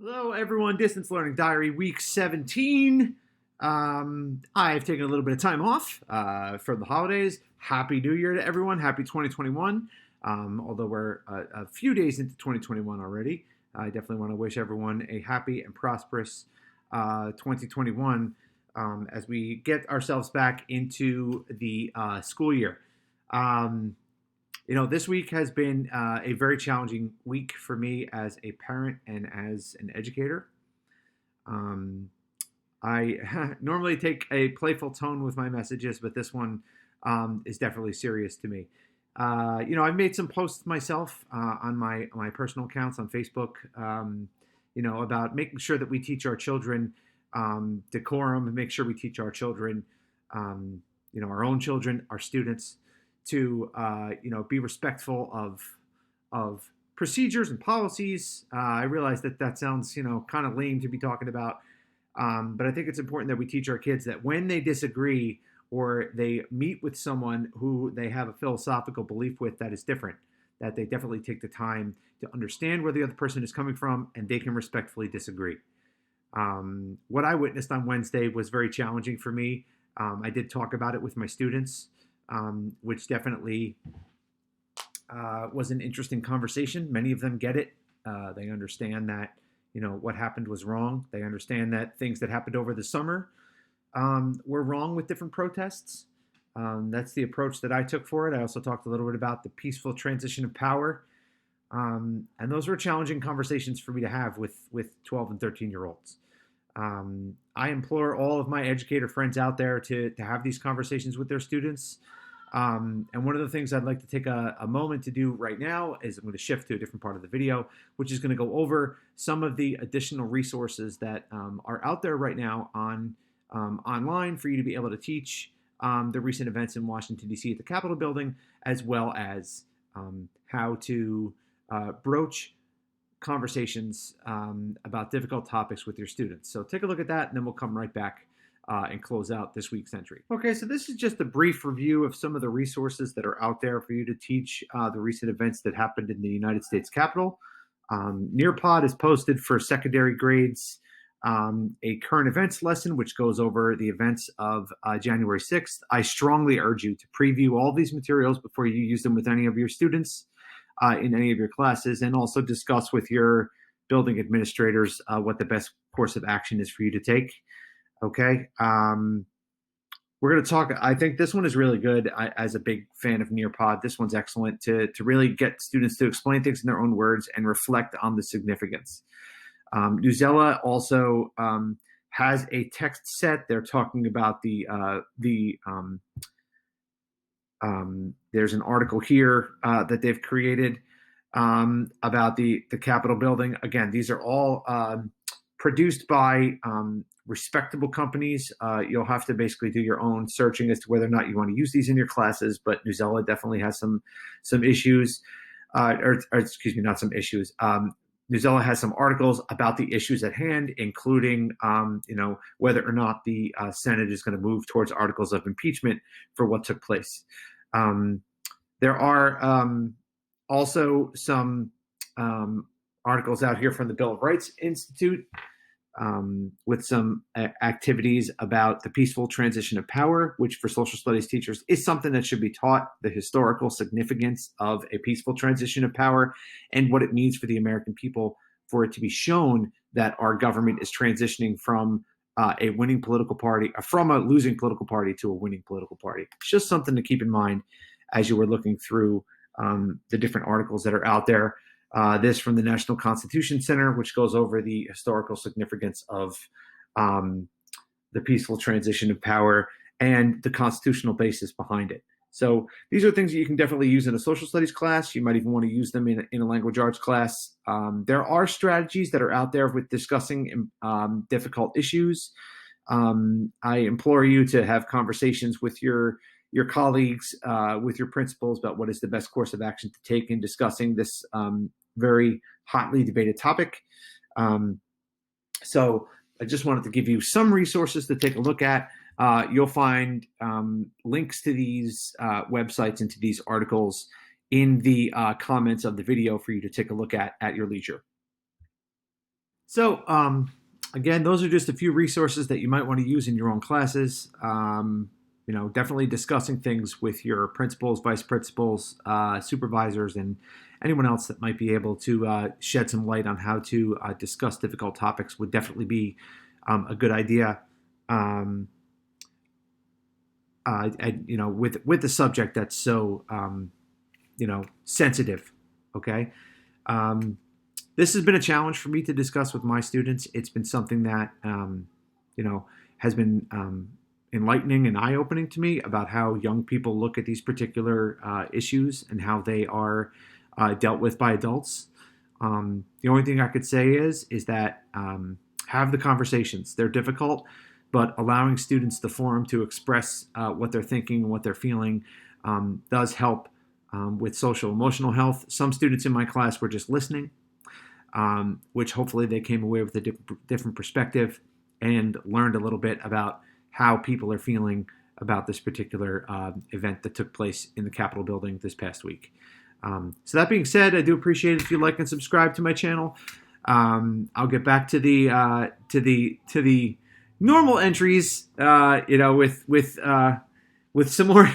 Hello, everyone. Distance Learning Diary, week 17. I've taken a little bit of time off for the holidays. Happy New Year to everyone. Happy 2021. Although we're a few days into 2021 already, I definitely want to wish everyone a happy and prosperous 2021 as we get ourselves back into the school year. This week has been a very challenging week for me as a parent and as an educator. I normally take a playful tone with my messages, but this one is definitely serious to me. I've made some posts myself on my personal accounts on Facebook, about making sure that we teach our children decorum and make sure we teach our children, our own children, our students, to be respectful of procedures and policies. I realize that sounds kind of lame to be talking about, but I think it's important that we teach our kids that when they disagree or they meet with someone who they have a philosophical belief with that is different, that they definitely take the time to understand where the other person is coming from and they can respectfully disagree. What I witnessed on Wednesday was very challenging for me. I did talk about it with my students. Which definitely was an interesting conversation. Many of them get it. They understand that, what happened was wrong. They understand that things that happened over the summer were wrong with different protests. That's the approach that I took for it. I also talked a little bit about the peaceful transition of power. And those were challenging conversations for me to have with 12 and 13-year-olds. I implore all of my educator friends out there to have these conversations with their students. And one of the things I'd like to take a moment to do right now is I'm going to shift to a different part of the video, which is going to go over some of the additional resources that are out there right now on online for you to be able to teach the recent events in Washington, D.C. at the Capitol building, as well as how to broach conversations about difficult topics with your students. So take a look at that, and then we'll come right back and close out this week's entry. Okay, so this is just a brief review of some of the resources that are out there for you to teach the recent events that happened in the United States Capitol. Nearpod is posted for secondary grades a current events lesson, which goes over the events of January 6th. I strongly urge you to preview all these materials before you use them with any of your students in any of your classes, and also discuss with your building administrators what the best course of action is for you to take. Okay. We're going to talk. I think this one is really good. As a big fan of Nearpod, this one's excellent to really get students to explain things in their own words and reflect on the significance. Newsella also has a text set. They're talking about there's an article here that they've created about the Capitol building. Again, these are all produced by respectable companies. You'll have to basically do your own searching as to whether or not you want to use these in your classes, but Newsella definitely has some issues, or excuse me, not some issues. Newsella has some articles about the issues at hand, including, whether or not the Senate is going to move towards articles of impeachment for what took place. There are also some articles out here from the Bill of Rights Institute with some activities about the peaceful transition of power, which for social studies teachers is something that should be taught, the historical significance of a peaceful transition of power and what it means for the American people, for it to be shown that our government is transitioning from a winning political party, from a losing political party to a winning political party. It's just something to keep in mind as you were looking through the different articles that are out there. This from the National Constitution Center, which goes over the historical significance of the peaceful transition of power and the constitutional basis behind it. So these are things that you can definitely use in a social studies class. You might even want to use them in a language arts class. There are strategies that are out there with discussing difficult issues. I implore you to have conversations with your colleagues, with your principals, about what is the best course of action to take in discussing this very hotly debated topic. So I just wanted to give you some resources to take a look at. You'll find links to these websites and to these articles in the comments of the video for you to take a look at your leisure. So, again, those are just a few resources that you might want to use in your own classes. Definitely discussing things with your principals, vice principals, supervisors, and anyone else that might be able to shed some light on how to discuss difficult topics would definitely be a good idea. Um, with the subject that's so sensitive. Okay. Um, this has been a challenge for me to discuss with my students. It's been something that has been enlightening and eye-opening to me about how young people look at these particular issues and how they are dealt with by adults. The only thing I could say is that have the conversations. They're difficult, but allowing students the forum to express what they're thinking and what they're feeling does help with social emotional health. Some students in my class were just listening, which hopefully they came away with a different perspective and learned a little bit about how people are feeling about this particular event that took place in the Capitol building this past week. So that being said, I do appreciate it if you like and subscribe to my channel. I'll get back to the normal entries, with some more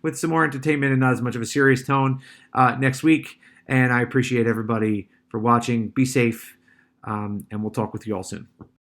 with some more entertainment and not as much of a serious tone next week. And I appreciate everybody for watching. Be safe, and we'll talk with you all soon.